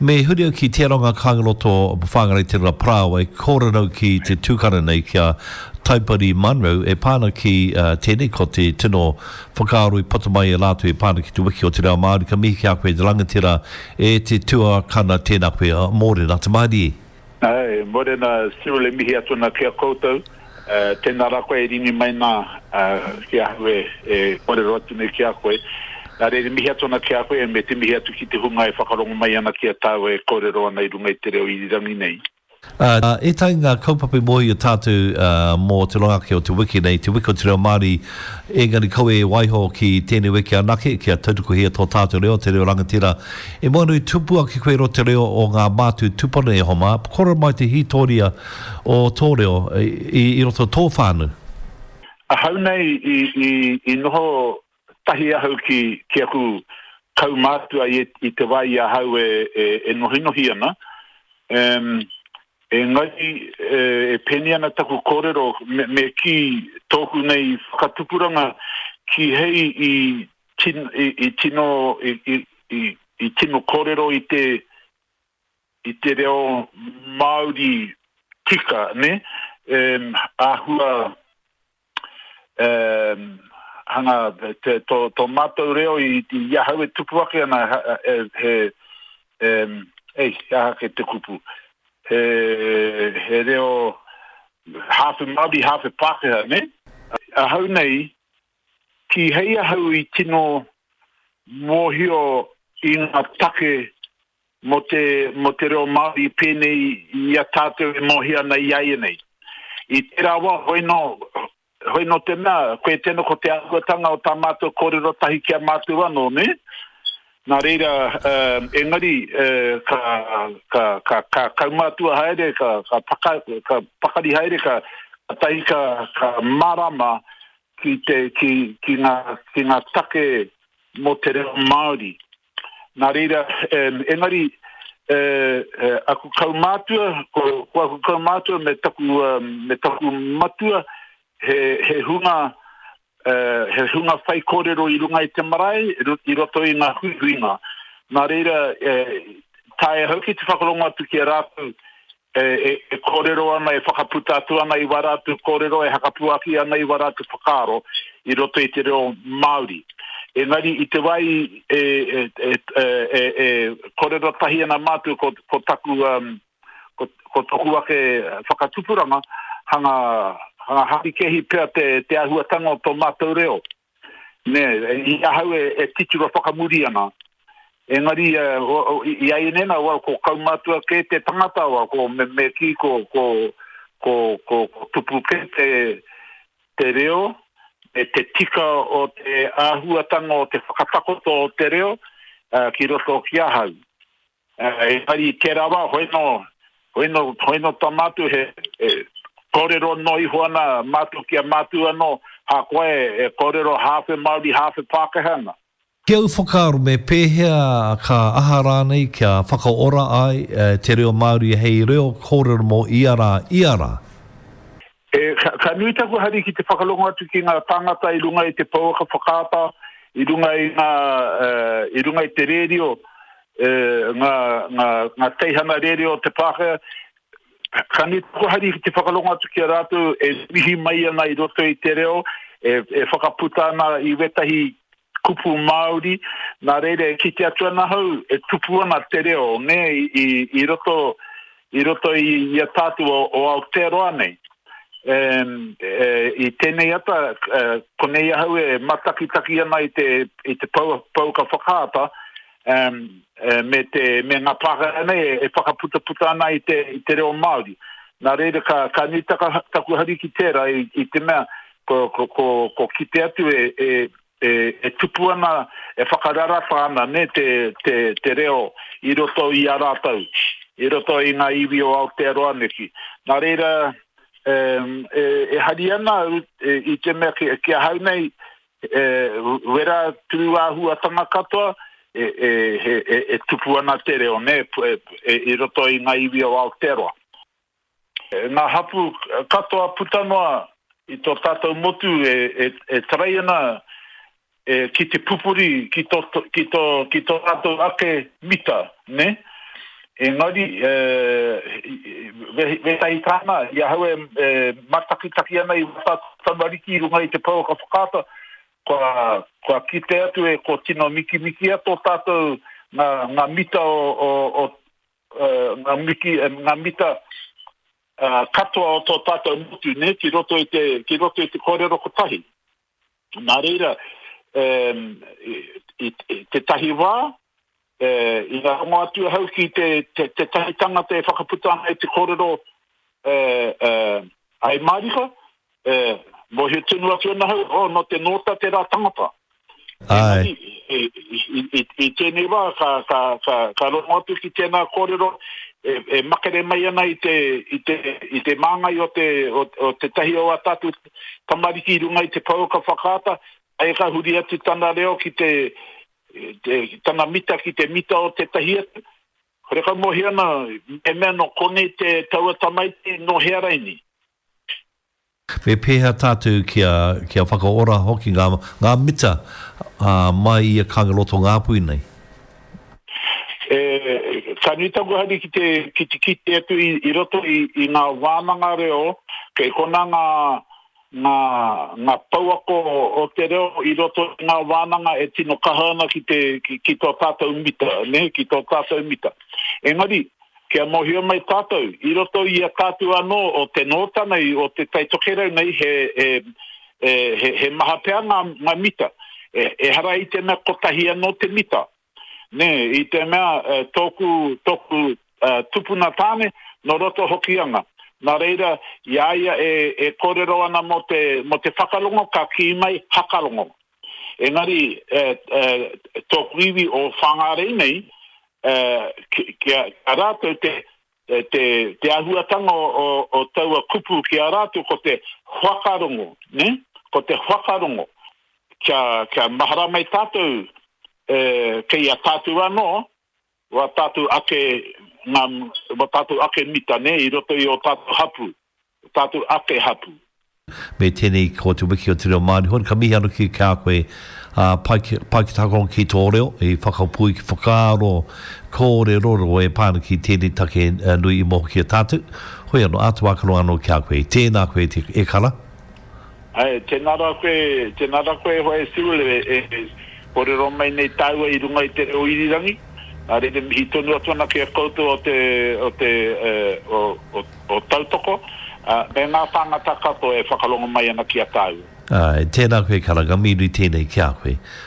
Me huri ki te ronga kangaroto whāngarei te raprāwai, kōrero ki te tūkara nei kia Taipari Munro, e pāna ki tēnei ko te tino Whakaaro I patamai e lātu e pāna ki te Wiki o te Reo Maori, ka mihi a koe te rangatira e te tua kana tēnā koe a mōrena, te maari. Ai, mōrena siwele mihi atuna kia koutou, tēnā rā koe e rini mai nā kia hue e kōrero atune kia koe. Nā reire mihi atuna kia koe e me te mihi atu ki te hunga e whakarongo mai ana kia tāu e kōrero ana I runga I te reo I rangi nei. E tai ngā kaupapa mohi o tātou mō te rongake o te Wiki nei, te Wiki o te Reo Māori, engari koe e waiho ki tēnei Wiki anake, kia tautoko hia tō tātou reo, te reo rangatira. E moanu I tupua ki koe ro te reo o ngā mātu tupana e homa, kora mai te hitoria o tō reo I roto tō whānu. Ahau nei I noho tahi ahau ki aku kaumātua I te wai ahau e nohi ana. E ngai e peni ana taku kōrero me ki tōku nei whakatupuranga ki hei I tino kōrero I te reo Maori tika, ne? Ahua hanga tō mātou reo I iahau e tupuake ana aha ke te kupu. He reo half Māori, half Pākehā, ne? Ahau nei, ki hei ahau I tino mōhio I ngā take mo te reo Māori pēnei I a tātou e mōhia nei iai nei. I te rawa, hoi no te mea, koe tēnā ko te akuatanga o tā mātou kōrero tahi kia mātou anō, ne? Nā reira, engari, ka kaumātua haere, ka pakari haere, ka tahi ka marama ki ngā take mo te reo Māori. Nā reira, engari, aku kaumātua, ko aku kaumātua me taku matua, he hunga whai kōrero I runga I te marae, I roto I ngā huihuinga. Nā reira, tae hau ki te whakarongo atu ki a rātu, e kōrero ana, e whakaputa atu ana I warātu kōrero, e hakapuaki ana I warātu Whakaaro, I roto I te reo Māori. Engari, I te wai kōrero tahi ana mātu ko taku, ko toku ake whakatupuranga, hanga hapi kehi pia te ahuatanga o tō mātou reo. Ne, I ahau e tituro whakamuri ana. Engari, I ai nena, ko kaumātua ke te tangata, ko me ki ko tupu ke te reo, te tika o te ahuatanga o te whakatakoto o te reo, ki roto ki ahau. Engari, te rawa, hoino tā mātu he kōrero noi hoana mātu kia mātu anō, ha koe e kōrero hawhe Māori, hawhe Pākehana. Kia Whakaaro me pēhea ka aha rānei kia whakaora ai te reo Māori hei reo kōrero mō iara. Ka nui taku hari ki te whakalongo atu ki ngā tangata I runga I te pauaka whakaata, I runga I te rērio, ngā teihana rērio te Pākehā. Ka ni taku hari ki te whakalonga atu ki a rātou e mihi mai ana I roto I te reo, e whakaputa ana I wetahi kupu Māori, nā reire ki te atu ana hau, e tupu ana te reo, ne, I roto I a tātou o Aotearoa nei. I tēnei ata, konei ahau e matakitaki ana I te pauka whakaata, me ngā pākara nei e whakaputa ana I te reo Māori. Nā reira ka ni taku hari ki tērā I te mea ko ki te atu e tupu ana, e whakararafa ana ne te reo I roto I a rātau, I roto I ngā iwi o Aotearoa neki. Nā reira e hari ana I te mea ki a hau nei wera tū āhua tanga katoa, e tupu ana te reo, ne, I roto I ngā iwi o Aotearoa. Ngā hapu katoa putanoa I tō tātou motu e tarai ana ki te pupuri, ki tō tātou ake mita, ne? ngari ve tai tana ia hawe mataki ana I tamariki runga I te pau ka whakata ko kite atu ko tino miki ato tātou ngā mita ngā mita katoa o tō tātou mutu ne ki roto I te kōrero ko tahi nā reira te tahi wā I ngā rongo atu hau ki te tahi tangata e whakaputanga te kōrero ai marika mo he tunu atu ana hau no te nota te rā tangata ai I tēnei wā ka rongo atu ki tēnā kōrero makere mai ana I te māngai o te tahi o atatu tamariki runga I te pau ka whakata ai ka huri atu tana reo ki tana mita ki te mita o te tahi atu kore ka mohi ana e mea no kone te taua tamaiti no hea raini me pēha tātou kia whakaora hoki ngā mita mai I kangaroto ngā pui nei ka nui tangu hari ki te atu I roto I ngā wānanga reo kei kona ngā pauako o te reo I roto I ngā wānanga e tino kahana ki tō tātou mita ne ki tō tātou mita engari kia mohio mai tātou I roto I a tātou anō o te nota nei o te taitokerau nei he maha pēa ngā mita e hara I te mea kotahi anō te mita ne I te mea tōku tupuna tāne no roto hokianga nā reira iaia e kōrero ana mo te whakalongo ka ki mai hakarongo engari tōku iwi o whangarei nei kia rātou te ahuatanga o taua kupu kia rātou ko te whakarongo ne ko te whakarongo kia mahara mai tātou kei a tātou anō wa tātou ake mita ne I roto I o tātou hapu tātou ake hapu me tēnei ko te wiki o te reo Māori hon ka mihi anu ki kā koe pai ki tākong ki tō reo I whakapui ki Whakaaro kōre roro e pāna ki tēnei take nui I moho ki a tātou hoi anō atu akano anō kia koe tēnā koe e kara ai tēnara koe hoi siule kore ro mai nei taua I runga I te reo irirangi are te mihi tonu atuna ki a koutou o tautoko me ngā tangata kato e whakalongo mai ana ki a tau tēnā koe karanga minui tēnei kia koe